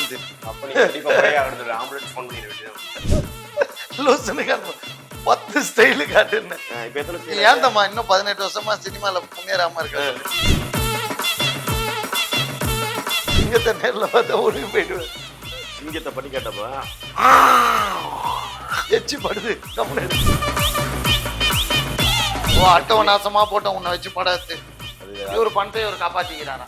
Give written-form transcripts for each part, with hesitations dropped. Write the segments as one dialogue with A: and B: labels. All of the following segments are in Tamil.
A: லூசுன்ட்டு.
B: அப்ப நீங்க கண்டிப்பா முறையா ஆடுறது ஆம்புலன்ஸ் ஃபோன் பண்ணிட வேண்டியது.
A: லூசுன்னு காட்டணும். 10 ஸ்டைலு காட்டுன்னு.
B: இப்ப எத்தனை
A: நீ ஏன்தம்மா இன்னும் 18 வருஷமா சினிமால முன்னேறாம இருக்க? சிங்கத்தை நேரில் பார்த்தா ஓடி போயிடுவேன்.
B: சிங்கத்தை பண்ணி கேட்டப்பா
A: எச்சி படுது. ஓ அட்டவ நாசமா போட்ட உன்னை வச்சு படாது. இவரு பணத்தை இவர் காப்பாத்திக்கிறாரா?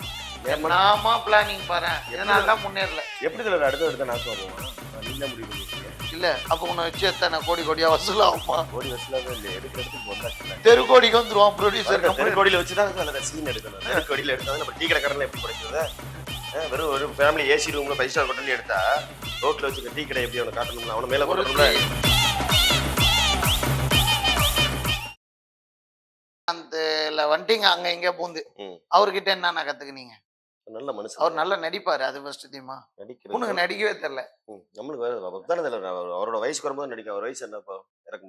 A: நாமா பிளானிங் பாரு. இதனால தான் முன்னேறல.
B: எப்படி தலைவர் அடுத்த நாசமா போவான்? நீங்க முடிவு பண்ணிருக்கீங்க.
A: இல்ல அப்ப உன்னை வச்சு எத்தனை கோடி கோடியா வசூலாகுமா?
B: கோடி வசூலாக இல்லை, எடுக்கிற இடத்துக்கு வந்தாச்சுல.
A: தெருக்கோடிக்கு வந்துருவான் ப்ரொடியூசர்.
B: தெருக்கோடியில வச்சுதான் அதில் சீன் எடுக்கணும். தெருக்கோடியில எடுத்தா நம்ம டீ கடைக்காரன் எப்படி படிக்கிறது? வெறும் ஒரு ஃபேமிலி ஏசி ரூம்ல 5 ஸ்டார் ஹோட்டல்ல எடுத்தா ரோட்ல வச்சுக்க டீ கடை எப்படி அவனை காட்டணும்ல, அவனை மேல போடணும்ல.
A: அந்த வண்டிங்க அங்க இங்க பூந்து அவர்கிட்ட என்னன்னா கத்துக்கினீங்க?
B: நல்ல மனுஷன்,
A: அவர் நல்லா நடிப்பாரு. அது ஃபர்ஸ்ட் தெரியுமா? உனக்கு நடிக்கவே தெரியல.
B: நம்மளுக்கு அவரோட வயசுக்கு வரும்போது நடிக்க. அவர் வயசு என்னப்பா?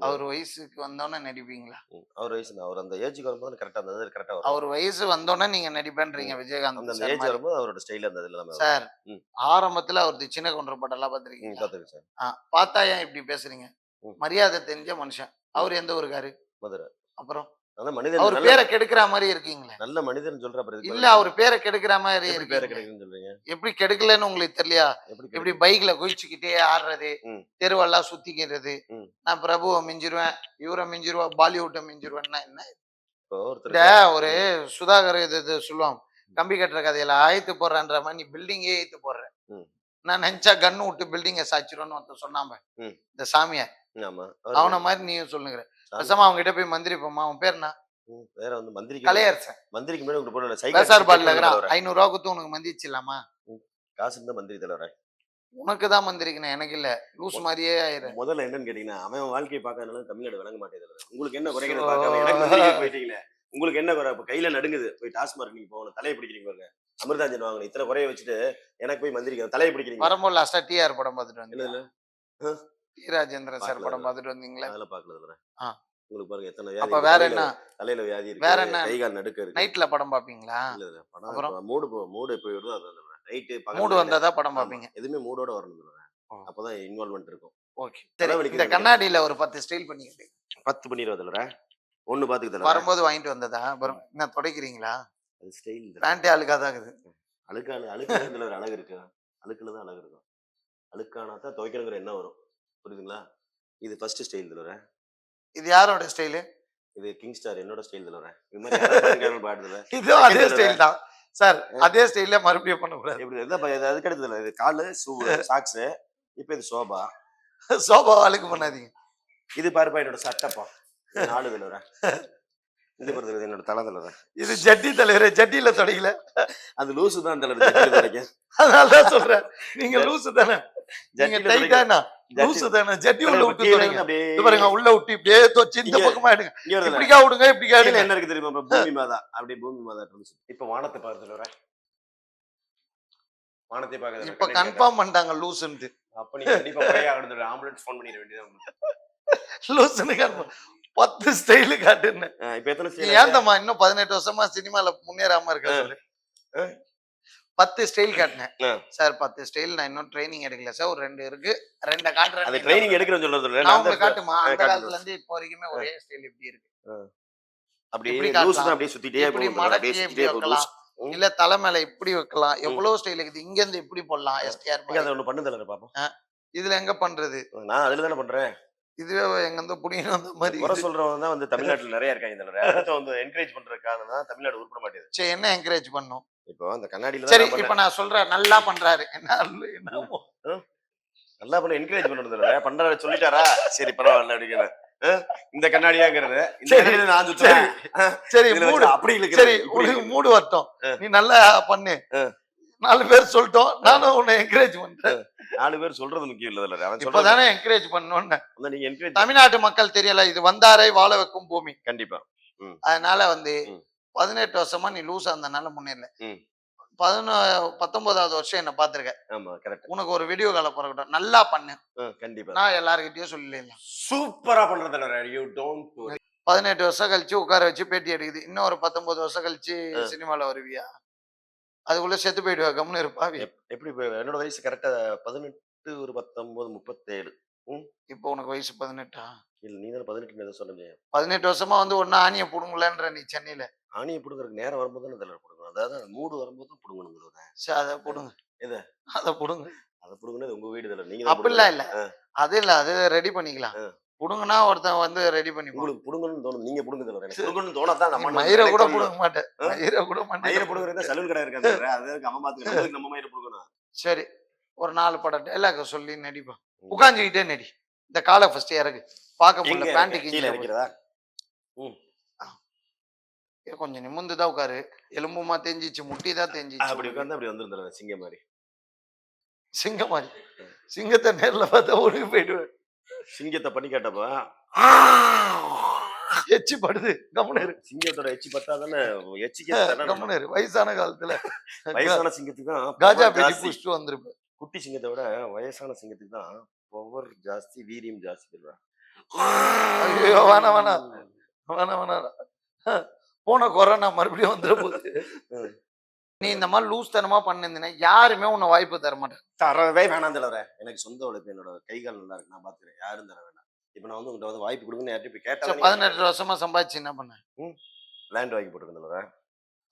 A: அவர் வயசுக்கு வந்தோடனே நடிப்பீங்களா?
B: அவர் வயசு அவர் அந்த ஏஜுக்கு வரும்போது கரெக்டா இருந்தது. கரெக்டா வரும்.
A: அவர் வயசு வந்தோடனே நீங்க நடிப்பேன்றீங்க விஜயகாந்த்.
B: அந்த ஏஜ் வரும்போது அவரோட ஸ்டைல் அந்த இதுல
A: சார் ஆரம்பத்துல அவரது சின்ன கொண்டு படம்லாம் பாத்திருக்கீங்க?
B: பாத்துருக்கேன் சார்.
A: பார்த்தா ஏன் இப்படி பேசுறீங்க? மரியாதை தெரிஞ்ச மனுஷன். அவர் எந்த ஊருக்காரு?
B: மதுரை.
A: அப்புறம்
B: மனிதன்
A: அவர் பேரை கெடுக்கிற மாதிரி இருக்கீங்களே.
B: நல்ல மனிதன் சொல்ற
A: இல்ல அவர் பேரை கெடுக்கிற மாதிரி
B: பேரை கெடுக்குன்னு சொல்றீங்க.
A: எப்படி கெடுக்கலன்னு உங்களுக்கு தெரியலையா? எப்படி பைக்ல குதிச்சுக்கிட்டே ஆடுறது, தெருவெல்லாம் சுத்திக்கிறது, நான் பிரபுவை மிஞ்சிருவேன், இவரை மிஞ்சிருவேன், பாலிவுட்டை மிஞ்சிருவேன்னா என்ன? ஒரு சுதாகர் இது சொல்லுவான், கம்பி கட்டுற கதையில ஆயத்து போடுறன்ற மாதிரி நீ பில்டிங்கே ஏத்து போடுற. நான் நினைச்சா கண்ணு விட்டு பில்டிங்க சாச்சிருவேன்னு ஒருத்தர் சொன்னாம இந்த சாமிய, அவனை மாதிரி நீயும் சொல்லுங்கிற. பேசாம அவங்க கிட்ட போய் மந்திரி போமா. அவன் பேர் என்ன?
B: வேற வந்து மந்திரி
A: கலையரசன்.
B: மந்திரிக்கு மேல உங்களுக்கு போடல.
A: சைக்கிள் பால்ல 500 ரூபா கொடுத்து உனக்கு மந்திரிச்சிடலாமா?
B: காசு இருந்தா மந்திரி தலைவரே.
A: உனக்கு தான் மந்திரிக்கணும், எனக்கு இல்ல. லூஸ் மாதிரியே ஆயிரு.
B: முதல்ல என்னன்னு கேட்டீங்கன்னா, அவன் வாழ்க்கையை பார்க்கறதுனால தமிழ்நாடு விளங்க மாட்டேங்குது. உங்களுக்கு என்ன குறைகளை பார்க்காம எனக்கு மந்திரிக்கு போயிட்டீங்களே. உங்களுக்கு என்ன குறை? கையில நடுங்குது. போய் டாஸ்மார்க் நீங்க போகணும், தலையை பிடிக்கிறீங்க பாருங்க. அமிர்தாஞ்சன் வாங்கணும், இத்தனை குறைய வச்சுட்டு எனக்கு போய் மந்திரிக்க தலையை பிடிக்கிறீங்க.
A: வரும்போது லாஸ்டா டிஆர் படம் பார்த்துட்டு வந்தீங்க. டி ராஜேந்திரன் சார் படம் பார்த்துட்டு வந்தீங்களா? அதெல்லாம்
B: பார்க்கல. உங்களுக்கு பாருங்க எத்தனை வியாதி.
A: அப்ப வேற என்ன?
B: தலையில வியாதி இருக்கு,
A: வேற என்ன?
B: கை கால் நடுக்க இருக்கு.
A: நைட்ல படம் பாப்பீங்களா?
B: இல்ல இல்ல படம் மூடு எப்ப வருதோ அது நைட்
A: மூடு வந்தாதான் படம் பாப்பீங்க.
B: எதுமே மூடோட வரணும். அப்பதான் இன்வால்வ்மென்ட் இருக்கும்.
A: ஓகே சரி. இந்த கண்ணாடியில ஒரு 10 ஸ்டைல் பண்ணிக்கிட்டு
B: 10 பண்ணிடுவதுல ஒன்னு பாத்துக்கிட்டல
A: வரும்போது வாங்கிட்டு வந்ததா? என்ன துடைக்கிறீங்களா?
B: அது ஸ்டைல்.
A: பேண்டே அழுக்காதான் இருக்குது.
B: அழுக்குல ஒரு அழகு இருக்கு. அழுக்குல தான் அழகு இருக்கும். அழுக்கானா தான் துவைக்கணுங்கிற என்ன வரும். புரியுதுங்களா? இது ஃபர்ஸ்ட் ஸ்டைல் தலவர. இது
A: யாரோட ஸ்டைல்?
B: இது கிங் ஸ்டார் என்னோட ஸ்டைல் தலவர. இது மாதிரி பாடுதுல.
A: இது அதே ஸ்டைல் தான் சார். அதே ஸ்டைல்ல மறுபடியும் பண்ண கூடாது.
B: எப்படி எதை அதுக்கு அடுத்ததுல இது காலு ஷூ சாக்ஸ். இப்போ இது சோபா.
A: சோபா அழுக்கு பண்ணாதீங்க.
B: இது பாருப்பா என்னோட சட்டப்பா. 4 தலவர. இது பண்றது என்னோட தலை தலவர.
A: இது ஜட்டி தலைவரே. ஜட்டியில தொடங்கல.
B: அது லூசு தான் தலவர. ஜட்டியில தொடங்க.
A: அதனால தான் சொல்றேன் நீங்க லூசு தானே. நீங்க டைட்டானா லூசு தானே. ஜட்டி உள்ள விட்டு தொடங்க. இது பாருங்க உள்ள விட்டு இப்படியே தொச்சி இந்த பக்கமா எடுங்க. இப்படிக்கா விடுங்க, இப்படிக்கா எடுங்க.
B: என்ன இருக்கு தெரியுமா? பூமி மாதா. அப்படியே பூமி மாதா இருந்துச்சு. இப்போ வானத்தை பாரு தலவர. வானத்தை பாக்குறது.
A: இப்ப கன்ஃபார்ம் பண்ணிட்டாங்க லூசுன்னு.
B: அப்ப நீங்க கண்டிப்பா முறையா ஆடுறது ஆம்புலன்ஸ் ஃபோன் பண்ணிட வேண்டியது.
A: லூசுன்னு கன்ஃபார்ம். 10 ஸ்டைலு காட்டுன்னு.
B: இப்ப எத்தனை ஸ்டைல்?
A: ஏன்தம்மா இன்னும் 18 வருஷமா சினிமால முன்னேறாம இருக்க சொல்லு. 10 ஸ்டைல் காட்டுனேன் சார். 10 ஸ்டைல் நான் இன்னும் ட்ரைனிங் எடுக்கல சார். ஒரு 2 இருக்கு. 2 காட்டுறேன்.
B: அது ட்ரைனிங் எடுக்கறேன்னு சொல்றது இல்ல.
A: நான் உங்களுக்கு காட்டுமா? அந்த காலத்துல இருந்து இப்போ வரைக்குமே ஒரே ஸ்டைல் எப்படி இருக்கு.
B: அப்படியே லூஸ் தான். அப்படியே சுத்திட்டே
A: இப்படி மடக்கி இப்படி வைக்கலாம். இல்ல தலை மேல இப்படி வைக்கலாம். எவ்வளவு ஸ்டைல் இருக்குது. இங்க இருந்து இப்படி போடலாம். எஸ்டிஆர்
B: அத ஒன்னு பண்ணு தலற பாப்போம்.
A: இதுல எங்க பண்றது?
B: நான் அதுல தான பண்றேன்.
A: இதுவே எங்க இருந்து புடிங்க அந்த மாதிரி
B: வர சொல்றவங்க தான் வந்து தமிழ்நாட்டுல நிறைய இருக்காங்க. தலற அடுத்து வந்து என்கரேஜ் பண்றதுக்காக தான் தமிழ்நாடு உருப்பட மாட்டேங்குது.
A: சரி என்ன என்கரேஜ் பண்ணனும்?
B: இப்போ அந்த கண்ணாடில
A: சரி இப்போ நான் சொல்றேன் நல்லா பண்றாரு. என்னமோ
B: நல்லா பண்ண என்கரேஜ் பண்ணணும் தலற. பண்றாரு சொல்லிட்டாரா? சரி பரவாயில்ல அப்படிங்கற. இந்த கண்ணாடியாங்கிறது இந்த கண்ணாடில நான் சுத்துறேன்.
A: சரி மூடு
B: அப்படி இல்ல.
A: சரி உனக்கு மூடு வரட்டும். நீ நல்லா பண்ணு. 4 பேர் சொல்லிட்டோம். நானும் உன்னை என்கரேஜ் பண்றேன்.
B: 4 பேர் சொல்றது முக்கியம் இல்ல தலற. அவன்
A: இப்பதானே என்கரேஜ் பண்ணனும்னு.
B: நீங்க என்கரேஜ்
A: தமிழ்நாட்டு மக்கள் தெரியல. இது வந்தாரை வாழ வைக்கும் பூமி.
B: கண்டிப்பா.
A: அதனால வந்து 18 வருஷமா நீ லூசா இருந்தனால முன்னேறல. 19வது வருஷம் என்ன பாத்துருக்க.
B: ஆமா கரெக்ட்.
A: உனக்கு ஒரு வீடியோ கால போறக்கட்டும். நல்லா பண்ணு.
B: கண்டிப்பா.
A: நான் எல்லார்கிட்டயும் சொல்லலாம்.
B: சூப்பரா பண்றது தலற. You don't worry.
A: 18 வருஷம் கழிச்சு உட்கார வச்சு பேட்டி எடுக்குது. இன்னும் ஒரு 19 வருஷம் கழிச்சு சினிமால வருவியா? அதுக்குள்ள செத்து போயிடுவா, கம்முன்னு இருப்பாவி.
B: எப்படி என்னோட வயசு கரெக்டா 18, ஒரு 19, 37.
A: இப்போ உனக்கு வயசு 18ஆ?
B: இல்ல நீ தானே 18 ஏதோ சொன்னீங்க.
A: 18 வருஷமா வந்து ஒண்ணு ஆணிய புடுங்கலன்ற நீ சென்னையில.
B: ஆணிய புடுங்குறதுக்கு நேரம் வரும்போது தானே தலைவர் புடுங்கணும். அதாவது மூடு வரும்போது தான் புடுங்கணுங்கிறத.
A: சரி அத புடுங்க.
B: எத?
A: அத புடுங்க.
B: அத புடுங்குனது உங்க வீடு தானே. நீங்க தான்
A: அப்படிலாம் இல்ல.
B: புடுங்கணும்.
A: அது இல்ல. அது ரெடி பண்ணிக்கலாம். புடுங்குனா ஒருத்தன் வந்து ரெடி பண்ணிப்பான்.
B: உங்களுக்கு புடுங்கணும்னு தோணும். நீங்க புடுங்க தலைவர். எனக்கு புடுங்கணும்னு தோணாதான் நம்ம
A: மயிர கூட புடுங்க மாட்டேன். மயிர கூட
B: மயிர புடுங்குறதா சலூன் கடை இருக்காது. அதுக்கு அவன் பாத்துக்கலாம். நம்ம மயிர புடுங்கணும்.
A: சரி. ஒரு 4 படம் டயலாக் சொல்லி நடிப்பா. உட்கார்ந்துகிட்டே நடி. இந்த கால ஃபர்ஸ்ட் இறகு. பார்க்க முடியல பேண்ட் கீழ
B: இறக்கிறதா?
A: கொஞ்சம் நிமிர்ந்து தான் உட்காரு. எலும்புமா தேஞ்சிச்சு, முட்டி தான் தேஞ்சிச்சு.
B: அப்படி உட்கார்ந்தா அப்படி வந்துரும் சிங்கம் மாதிரி.
A: சிங்கம் மாதிரி. சிங்கத்தை நேர்ல பார்த்தா ஓடி போயிடுவேன்.
B: சிங்கத்தை பண்ணி கேட்டப்ப
A: எச்சி படுது. கம்முனு இரு.
B: சிங்கத்தோட எச்சி பட்டாதானே எச்சிக்கு
A: கம்முனு இரு. வயசான காலத்துல
B: வயசான சிங்கத்துக்கு தான்
A: காஜா பேசி புடிச்சிட்டு வந்திருப்பேன்.
B: குட்டி சிங்கத்தை விட வயசான சிங்கத்துக்கு தான் பவர் ஜாஸ்தி, வீரியம் ஜாஸ்தி சொல்றான்.
A: ஐயோ வேணாம் வேணாம் வேணாம் வேணாம். போன கொரோனா மறுபடியும் வந்துட போகுது. நீ இந்த மாதிரி லூஸ் தனமா பண்ணிருந்தீங்கன்னா யாருமே உன்னை வாய்ப்பு தர மாட்டேன்.
B: தரவே வேணாம் தலைவர. எனக்கு சொந்த உழைப்பு, என்னோட கைகால் நல்லா இருக்கு, நான் பாத்துக்கிறேன். யாரும் தர வேண்டாம். இப்ப நான் வந்து உங்கள்கிட்ட வந்து வாய்ப்பு கொடுங்கன்னு யார்கிட்ட போய் கேட்டேன்.
A: 18 வருஷமா சம்பாதிச்சு என்ன பண்ண?
B: லேண்ட் வாங்கி போட்டுருக்கேன் தலைவர.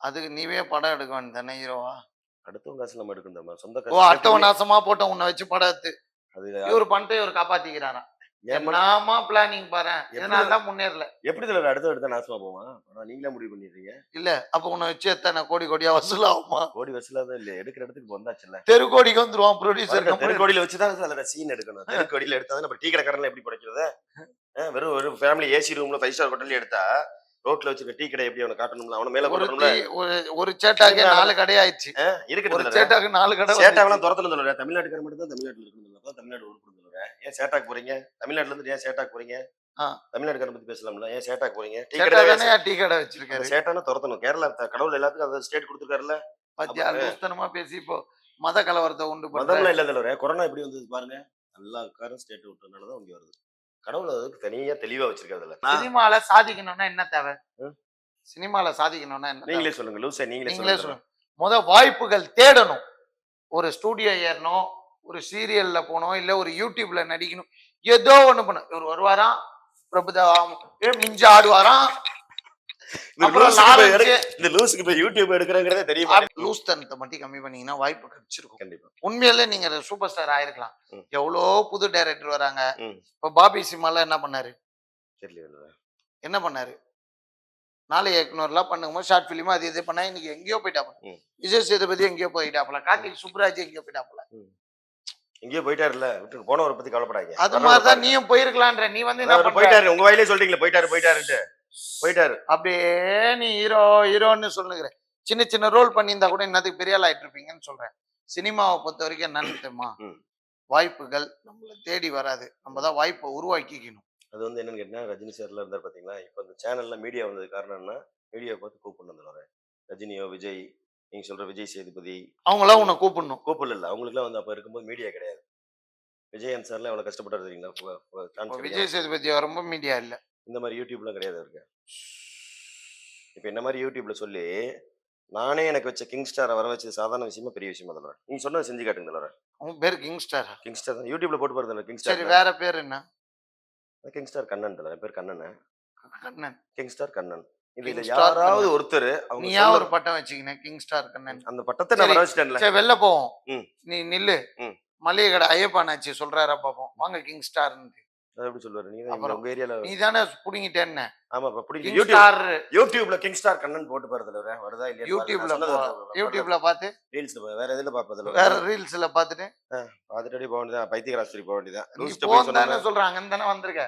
A: அதுக்கு நீவே படம் எடுக்க வேண்டியதானே ஹீரோவா?
B: அடுத்தவங்க காசு நம்ம எடுக்கணும். சொந்த
A: காசு. ஓ அடுத்தவன் நாசமா போட்ட உன்னை வச்சு படம் எடுத்து இவரு பண்ணிட்டு இவரு காப்பாத்திக்கிறாரா? நாம பிளானிங் பாரு. இதனாலதான் முன்னேறல.
B: எப்படி தலைவர் அடுத்த எடுத்தா நாசமா போவான்? நீங்களே முடிவு பண்ணிடுறீங்க.
A: இல்ல அப்ப உன்னை வச்சு எத்தனை கோடி கோடியா வசூல் ஆகுமா?
B: கோடி வசூலாதான் இல்ல, எடுக்கிற இடத்துக்கு வந்தாச்சுல்ல.
A: தெரு கோடிக்கு வந்துருவான் ப்ரொடியூசர்.
B: தெரு கோடியில வச்சுதான் அதுல சீன் எடுக்கணும். தெரு கோடியில எடுத்தா நம்ம டீ கடைக்காரன் எப்படி படைக்கிறது? வெறும் ஒரு ஃபேமிலி ஏசி ரூம்ல 5 ஸ்டார் ஹோட்டல்ல எடுத்தா ரோட்ல வச்சிருக்க டீ கடை எப்படி அவனை காட்டணும்ல? அவன மேல போடணும்ல. ஒரு சேட்டாக்கு 4 கடை ஆயிடுச்சு. இருக்கு ஒரு சேட்டாக்கு 4 கடை. சேட்டாவெல்லாம் துரத்தணும் சொல்லுற. தமிழ்நாட்டுக்கார மட்டும் தான் தமிழ்நாட்டுல இருக்கணும். தமிழ்நாடு உருப்படும் சொல்லுற. ஏன் சேட்டாக்கு போறீங்க? தமிழ்நாட்டுல இருந்து ஏன் சேட்டாக்கு போறீங்க? தமிழ்நாட்டுக்கார பத்தி பேசலாம்ல. ஏன் சேட்டாக்கு போறீங்க? டீ கடை தானே, டீ கடை வச்சிருக்காரு. சேட்டானா துரத்தணும். கேரளா கடவுள் எல்லாத்துக்கும் அந்த ஸ்டேட் கொடுத்துருக்காருல்ல. பத்தியா லூஸ்தனமா பேசி இப்போ மத கலவரத்தை உண்டு பண்ண. மதம்லாம் இல்ல தலைவரே. கொரோனா எப்படி வந்தது பாருங்க. எல்லா காரும் ஸ்டேட் விட்டனால தான் இங்க வருது. கடவுள் அதுக்கு தனியா தெளிவா வச்சிருக்காதுல்ல. சினிமால சாதிக்கணும்னா என்ன தேவை? சினிமால சாதிக்கணும்னா என்ன? நீங்களே சொல்லுங்க லூசே. நீங்களே சொல்லுங்க. முத வாய்ப்புகள் தேடணும். ஒரு ஸ்டூடியோ ஏறணும், ஒரு சீரியல்ல போனோம், இல்ல ஒரு யூடியூப்ல நடிக்கணும், ஏதோ ஒண்ணு பண்ண. இவர் வருவாராம், பிரபுதேவா மிஞ்ச ஆடுவாராம். இந்த லூஸ்க்கு போய் யூடியூப் எடுக்கிறங்கிறதே தெரியுமா? லூஸ் தனத்தை மட்டும் கம்மி பண்ணீங்கன்னா வாய்ப்பு கிடைச்சிருக்கும். கண்டிப்பா. உண்மையிலே நீங்க சூப்பர் ஸ்டார் ஆயிருக்கலாம். எவ்வளோ புது டைரக்டர் வராங்க. இப்ப பாபி சிம்மால என்ன பண்ணாரு? என்ன பண்ணாரு? 4 இயக்குனர்லாம் பண்ணும்போது ஷார்ட் பிலிமா அது இது பண்ணா இன்னைக்கு எங்கேயோ போயிட்டாப்ல. விஜய் சேதுபதி எங்கேயோ போயிட்டாப்ல. கார்த்திக் சுப்ராஜ் எங்கேயோ போயிட்டாப்ல. எங்கேயோ போயிட்டாருல்ல, விட்டு போனவரை பத்தி கவலைப்படாதீங்க. அது மாதிரிதான் நீயும் போயிருக்கலான்ற. நீ வந்து என்ன போயிட்டாரு? உங்க வாயிலே சொல்றீங்களே போயிட்டாருன்ட்டு. போயிட்டாரு. அப்படியே நீ ஹீரோன்னு சொல்லுகிற. சின்ன சின்ன ரோல் பண்ணியிருந்தா கூட என்னதுக்கு பெரிய ஆள் ஆயிட்டு இருப்பீங்கன்னு சொல்றேன். சினிமாவை பொறுத்த வரைக்கும் என்னன்னு தெரியுமா? வாய்ப்புகள் நம்மள தேடி வராது. நம்ம தான் வாய்ப்பை உருவாக்கிக்கணும். அது வந்து என்னன்னு கேட்டீங்கன்னா, ரஜினி சார்லாம் இருந்தார் பாத்தீங்களா? இப்ப இந்த சேனல்ல மீடியா வந்தது காரணம் என்ன? மீடியாவை பார்த்து கூப்பிட்டு வந்துடுவாரு. ரஜினியோ, விஜய், நீங்க சொல்ற விஜய் சேதுபதி, அவங்களாம் உன்னை கூப்பிடணும். கூப்பிடல. அவங்களுக்குலாம் வந்து அப்ப இருக்கும்போது மீடியா கிடையாது. விஜயகாந்த் சார்லாம் எவ்வளவு கஷ்டப்பட்டாரு தெரியுங்களா? விஜய் சேதுபதி ரொம்ப மீடியா இல்ல. இந்த மாதிரி யூடியூப்லாம் கிடையாது இருக்கு. இப்ப என்ன மாதிரி யூடியூப்ல சொல்லி நானே எனக்கு வச்ச கிங் ஸ்டாரை வர வச்சது சாதாரண விஷயமா பெரிய விஷயமா தலைவர்? நீங்க சொன்னது செஞ்சு காட்டுங்க தலைவர். உன் பேர் கிங் ஸ்டார்? கிங் ஸ்டார் தான் யூடியூப்ல போட்டு பாருங்க கிங் ஸ்டார். சரி வேற பேர் என்ன? கிங் ஸ்டார் கண்ணன் தலைவர். பேர் கண்ணன். கண்ணன். King star Kannan. இதுல யாராவது ஒருத்தர் நீயா ஒரு பட்டம் வச்சீங்க கிங் ஸ்டார் கண்ணன். அந்த பட்டத்தை நான் வர வச்சிட்டேன்ல. சரி வெளில போவோம். நீ நில்லு. மளிகை கடை ஐயப்பானாச்சி சொல்றாரா பாப்போம். வாங்க கிங் ஸ்டார்னு. எப்படி சொல்லுவாரு? நீ தான் உங்க ஏரியால நீ தானே புடிங்கிட்டேன்னு. ஆமா புடிங்கி யூடியூப்ல கிங் ஸ்டார் கண்ணன் போட்டு பாரு தலைவரே. வருதா இல்லையா? யூடியூப்ல பாத்து ரீல்ஸ்ல வேற எதுல பாப்பதுல? வேற ரீல்ஸ்ல பாத்துட்டு பாத்துட்டே போக வேண்டியதான். பைத்தியராஸ்திரி போக வேண்டியதான். லூஸ்ட்ட போய் சொன்னானே சொல்றாங்க. அங்க தானே வந்திருக்க.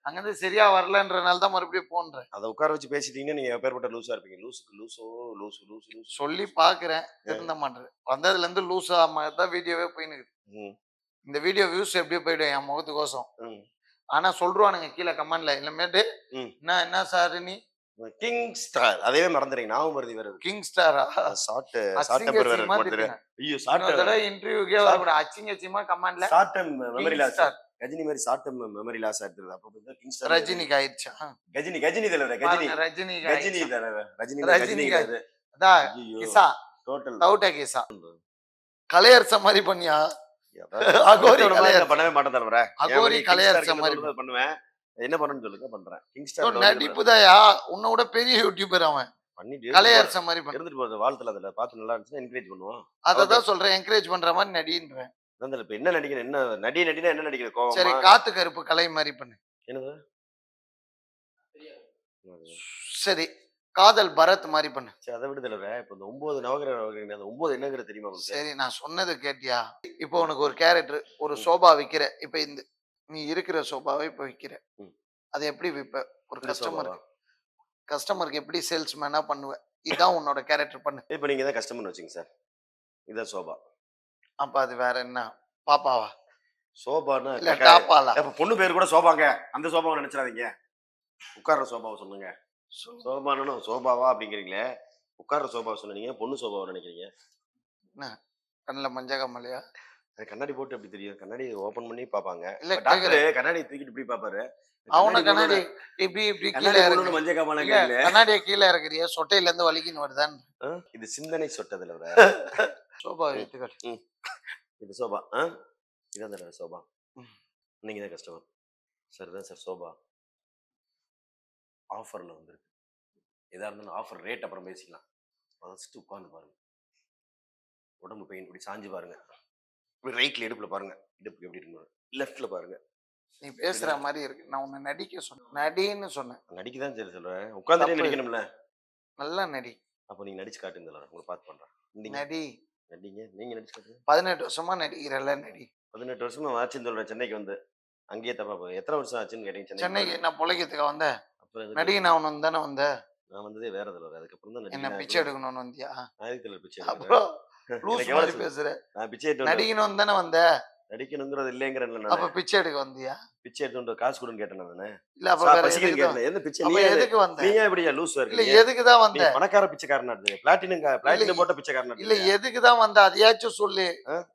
B: அங்க இருந்து சரியா வரலன்றனால தான் மறுபடியும் போன்றேன். அத உட்கார வச்சு பேசிட்டீங்கன்னா நீங்க எப்பேர்ப்பட்ட லூசா இருப்பீங்க. லூசுக்கு லூசோ லூசு லூசு லூசு சொல்லி பாக்குறேன். திருந்த மாட்டேன். வந்ததுல இருந்து லூசா மாதிரி தான் வீடியோவே போயினுக்குது. இந்த வீடியோ வியூஸ் எப்படியோ போயிடும் என் முகத்துக்கோசம். ஆனா சொல்றானுங்க கீழே கமெண்ட்ல இல்லமேட்டு என்ன சார் நீ கிங் ஸ்டார் அதே மறந்துறீங்க. நாவும் மறதி வருது. கிங் ஸ்டாரா? ஷார்ட் டெம்பர் வேற போடுறேன். ஐயோ ஷார்ட் அதோட இன்டர்வியூக்கே வரக்கூட அச்சிங்கச்சிமா கமெண்ட்ல short time memory loss. Ghajini மாதிரி ஷார்ட் டைம் மெமரி லாஸ் ஆயிடுது. அப்ப வந்து கிங் ஸ்டார் ரஜினிக்கு ஆயிடுச்சா? கஜினி தலைவர். ரஜினி தலைவர். ரஜினி ரஜினி அது அதான் கிசா டோட்டல்
A: டவுட்டா கேஸா கலையரச மாதிரி பண்ணியா அகோரி கலையரச
B: பண்ணவே மாட்டேன் தலைவரே.
A: அகோரி கலையரச மாதிரி
B: பண்ணுவேன். என்ன பண்ணணும்னு சொல்லுங்க பண்றேன்.
A: So,
B: கிங்ஸ்டார்
A: நடிப்புதாயா உன்னை விட பெரிய யூடியூபர் அவன்
B: பண்ணிட்டு
A: கலையரச மாதிரி பண்ண
B: இருந்துட்டு போறது வாழ்த்துல அதுல பார்த்து நல்லா இருந்துச்சுன்னா என்கரேஜ் பண்ணுவோம்.
A: அததான் சொல்றேன் என்கரேஜ் பண்ற மாதிரி நடின்றேன்
B: அதான் இப்ப என்ன நடிக்கணும், என்ன நடினா என்ன நடிக்கணும்,
A: சரி
B: கோவமா
A: காத்து கருப்பு கலை மாதிரி பண்ணு
B: என்னது
A: சரி காதல் பரத் மாதிரி பண்ணு
B: சரி அதை விடுதல. இப்ப இந்த 9 நவகிரக அந்த 9 என்னங்கிறது தெரியுமா உங்களுக்கு?
A: சரி நான் சொன்னது கேட்டியா இப்போ உனக்கு ஒரு கேரக்டர் ஒரு சோபா விக்கிற இப்ப இந்த நீ இருக்கிற சோபாவை இப்ப விக்கிற அதை எப்படி விப்ப ஒரு கஸ்டமருக்கு எப்படி சேல்ஸ்மேனா பண்ணுவ இதான் உன்னோட கேரக்டர் பண்ணு
B: இப்ப நீங்க தான் கஸ்டமர் வச்சுங்க சார். இதான் சோபா.
A: அப்ப அது வேற என்ன பாப்பாவா
B: சோபான்னா
A: இல்ல டாப்பாலா
B: இப்ப பொண்ணு பேர் கூட சோபாங்க, அந்த சோபாவை நினைச்சிடாதீங்க. உட்கார்ற சோபாவை சொல்லுங்க. சோபான்னு சோபாவா அப்படிங்கிறீங்களே, உட்கார்ற சோபாவை சொன்னீங்க, பொண்ணு சோபாவை நினைக்கிறீங்க.
A: என்ன கண்ணுல மஞ்ச கம்மலையா
B: அது கண்ணாடி போட்டு எப்படி தெரியும்? கண்ணாடி ஓபன் பண்ணி பாப்பாங்க.
A: இல்ல
B: டாக்டர் கண்ணாடி தூக்கிட்டு இப்படி பாப்பாரு.
A: அவன கண்ணாடி இப்படி இப்படி கீழே
B: கண்ணாடி
A: இறக்கு
B: போடணும் மஞ்சள் காமால
A: கண்ணாடியை கீழே இறக்குறிய சொட்டையில இருந்து வலிக்கின்னு வருதான்
B: இது சிந்தனை சொட்டதுல விட
A: சோபா எடுத்துக்காட்டு
B: இது சோபா. இதான் தடவை சோபா. நீங்க தான் கஸ்டமர் சார். தான் சார் சோபா ஆஃபர்ல வந்துருக்கு. எதா இருந்தாலும் ஆஃபர் ரேட் அப்புறம் பேசிக்கலாம். ஃபர்ஸ்ட் உட்காந்து பாருங்க. உடம்பு பெயின் இப்படி சாஞ்சு பாருங்க. இப்படி ரைட்ல இடுப்புல பாருங்க. இடுப்பு எப்படி இருக்கு, லெஃப்ட்ல பாருங்க.
A: நீ பேசுற மாதிரி இருக்கு. நான் உன்னை நடிக்க சொன்னேன், நடின்னு சொன்னேன்.
B: நடிக்க தான் சரி சொல்றேன். உட்காந்துட்டே நடிக்கணும்ல.
A: நல்லா நடி.
B: அப்போ நீங்க நடிச்சு காட்டுங்க. உங்களை பார்த்து பண்றேன்.
A: நடி
B: நடிங்க. நீங்க நடிச்சு காட்டுங்க.
A: 18 வருஷமா நடிக்கிறல்ல நடி.
B: 18 வருஷமா ஆச்சுன்னு சொல்றேன். சென்னைக்கு வந்து அங்கேயே தப்பா போகுது. எத்தனை வருஷம் ஆச்சுன்னு கேட்டீங்க?
A: சென்னைக்கு நான் பொழைக்கிறதுக்கு வந்தேன்.
B: அப்புறம்
A: நடிகை நான் ஒன்று தானே வந்தேன்.
B: நான் வந்ததே வேற தடவை. அதுக்கப்புறம் தான்
A: என்ன பிச்சை எடுக்கணும்னு வந்தியா?
B: ஆதித்தல பிச்சை.
A: அப்புறம் பேசுற
B: நான் பிச்சை எடுத்து
A: நடிக்கணும் தானே வந்த.
B: நடிக்கணுங்கிறது இல்லைங்கிறேன்.
A: அப்ப பிச்சை எடுக்க வந்தியா?
B: பிச்சை எடுத்து காசு கொடுன்னு கேட்டேன் நானு.
A: இல்ல அப்ப
B: எந்த பிச்சை?
A: நீ எதுக்கு வந்த?
B: நீங்க எப்படியா லூஸ்
A: இல்ல எதுக்கு தான் வந்த?
B: பணக்கார பிச்சைக்காரனா? பிளாட்டினம் போட்ட பிச்சைக்காரனா?
A: இல்ல எதுக்கு தான் வந்த? அதையாச்சும் சொல்லு.